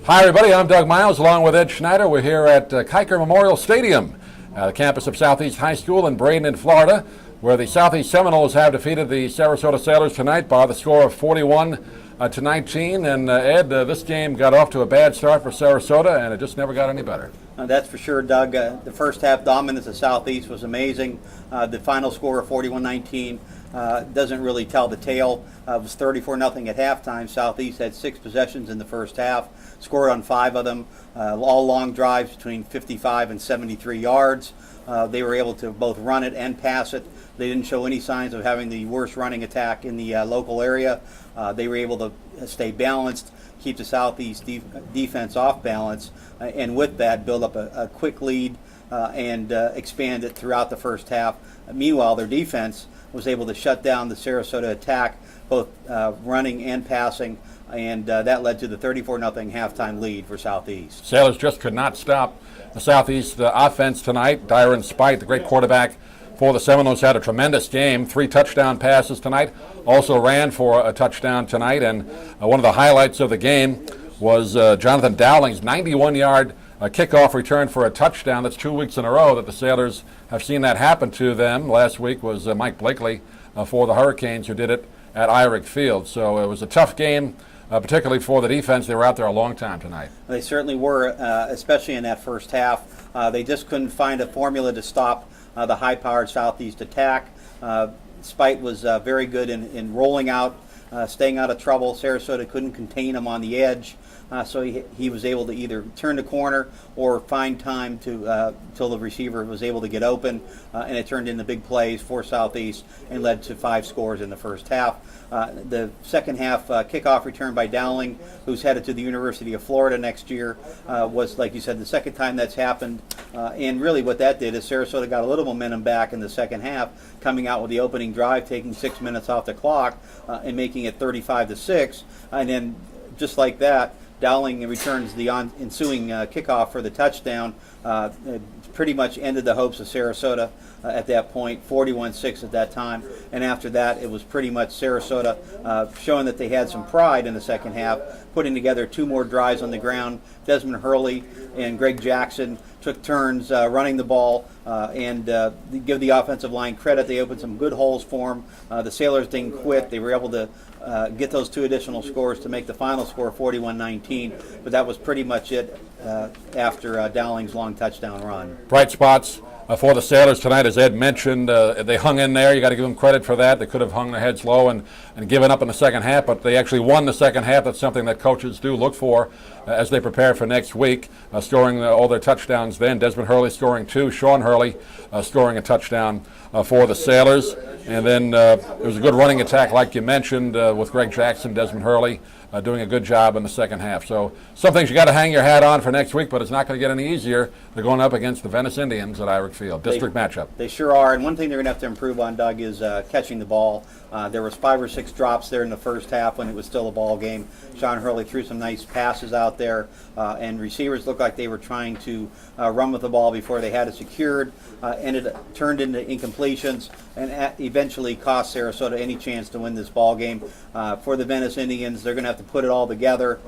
Hi, everybody. I'm Doug Miles, along with Ed Schneider. We're here at Kiker Memorial Stadium, the campus of Southeast High School in Bradenton, Florida, where the Southeast Seminoles have defeated the Sarasota Sailors tonight by the score of 41-19. And Ed, this game got off to a bad start for Sarasota, and it just never got any better. That's for sure, Doug. The first half dominance of Southeast was amazing. The final score of 41-19 doesn't really tell the tale. It was 34-0 at halftime. Southeast had 6 possessions in the first half, scored on 5 of them, all long drives between 55 and 73 yards. They were able to both run it and pass it. They didn't show any signs of having the worst running attack in the local area. They were able to stay balanced, keep the Southeast defense off balance, and with that build up a quick lead and expand it throughout the first half. Meanwhile, their defense was able to shut down the Sarasota attack, both running and passing, and that led to the 34-0 halftime lead for Southeast. Sailors just could not stop the Southeast offense tonight. Dyron Spite, the great quarterback for the Seminoles, had a tremendous game. 3 touchdown passes tonight. Also ran for a touchdown tonight. And one of the highlights of the game was Jonathan Dowling's 91-yard kickoff return for a touchdown. That's 2 weeks in a row that the Sailors have seen that happen to them. Last week was Mike Blakely for the Hurricanes, who did it at Irick Field. So it was a tough game, particularly for the defense. They were out there a long time tonight. They certainly were, especially in that first half. They just couldn't find a formula to stop the high-powered Southeast attack. Spite was very good in rolling out, staying out of trouble. Sarasota couldn't contain him on the edge, so he was able to either turn the corner or find time to till the receiver was able to get open, and it turned into big plays for Southeast and led to 5 scores in the first half. The second half kickoff return by Dowling, who's headed to the University of Florida next year, was, like you said, the second time that's happened. And really what that did is Sarasota got a little momentum back in the second half, coming out with the opening drive, taking 6 minutes off the clock and making it 35-6. And then just like that, Dowling returns the ensuing kickoff for the touchdown. It pretty much ended the hopes of Sarasota at that point, 41-6 at that time. And after that, it was pretty much Sarasota showing that they had some pride in the second half, putting together 2 more drives on the ground. Desmond Hurley and Greg Jackson took turns running the ball, and give the offensive line credit. They opened some good holes for them. The Sailors didn't quit. They were able to get those 2 additional scores to make the final score 41-19, but that was pretty much it after Dowling's long touchdown run. Bright spots for the Sailors tonight, as Ed mentioned. They hung in there. You got to give them credit for that. They could have hung their heads low and given up in the second half, but they actually won the second half. That's something that coaches do look for as they prepare for next week, scoring all their touchdowns then. Desmond Hurley scoring 2, Sean Hurley scoring a touchdown for the Sailors. And then it was a good running attack, like you mentioned, with Greg Jackson, Desmond Hurley doing a good job in the second half. So some things you got to hang your hat on for next week, but it's not going to get any easier. They're going up against the Venice Indians at Irick Field. District matchup. They sure are. And one thing they're going to have to improve on, Doug, is catching the ball. There was 5 or 6 drops there in the first half when it was still a ball game. Sean Hurley threw some nice passes out there, and receivers looked like they were trying to run with the ball before they had it secured. Turned into incompletions, and eventually cost Sarasota any chance to win this ball game. For the Venice Indians, they're going to have to put it all together.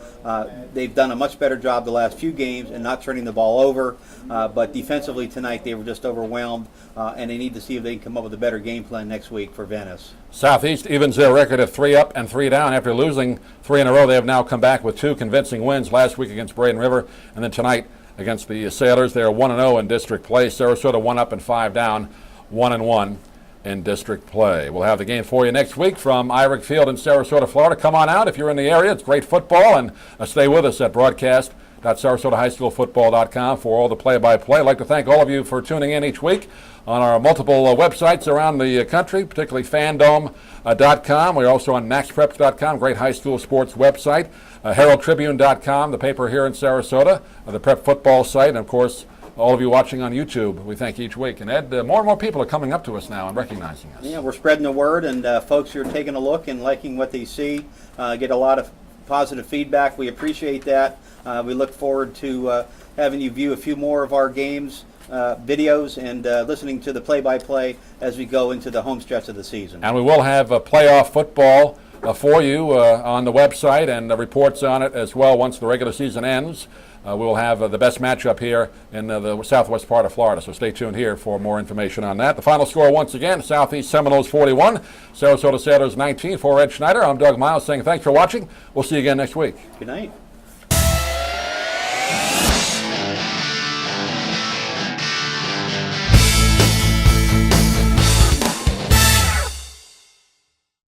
They've done a much better job the last few games in not turning the ball over, but defensively tonight they were just overwhelmed, and they need to see if they can come up with a better game plan next week for Venice. Southeast evens their record of 3 up and 3 down. After losing 3 in a row, they have now come back with 2 convincing wins last week against Braden River, and then tonight against the Sailors. They are 1-0 in district play. Sarasota 1 up and 5 down, 1-1 in district play. We'll have the game for you next week from Irick Field in Sarasota, Florida. Come on out if you're in the area. It's great football, and stay with us at broadcast.sarasotahighschoolfootball.com for all the play-by-play. I'd like to thank all of you for tuning in each week on our multiple websites around the country, particularly fandom.com. We're also on maxpreps.com, great high school sports website, heraldtribune.com, the paper here in Sarasota, the prep football site, and of course all of you watching on YouTube, we thank each week. And Ed, more and more people are coming up to us now and recognizing us. Yeah, we're spreading the word, and folks are taking a look and liking what they see, get a lot of positive feedback. We appreciate that. We look forward to having you view a few more of our games, videos, and listening to the play-by-play as we go into the home stretch of the season. And we will have playoff football for you on the website and reports on it as well once the regular season ends. We'll have the best matchup here in the southwest part of Florida, so stay tuned here for more information on that. The final score once again, Southeast Seminoles 41, Sarasota Sailors 19. For Ed Schneider, I'm Doug Miles saying thanks for watching. We'll see you again next week. Good night.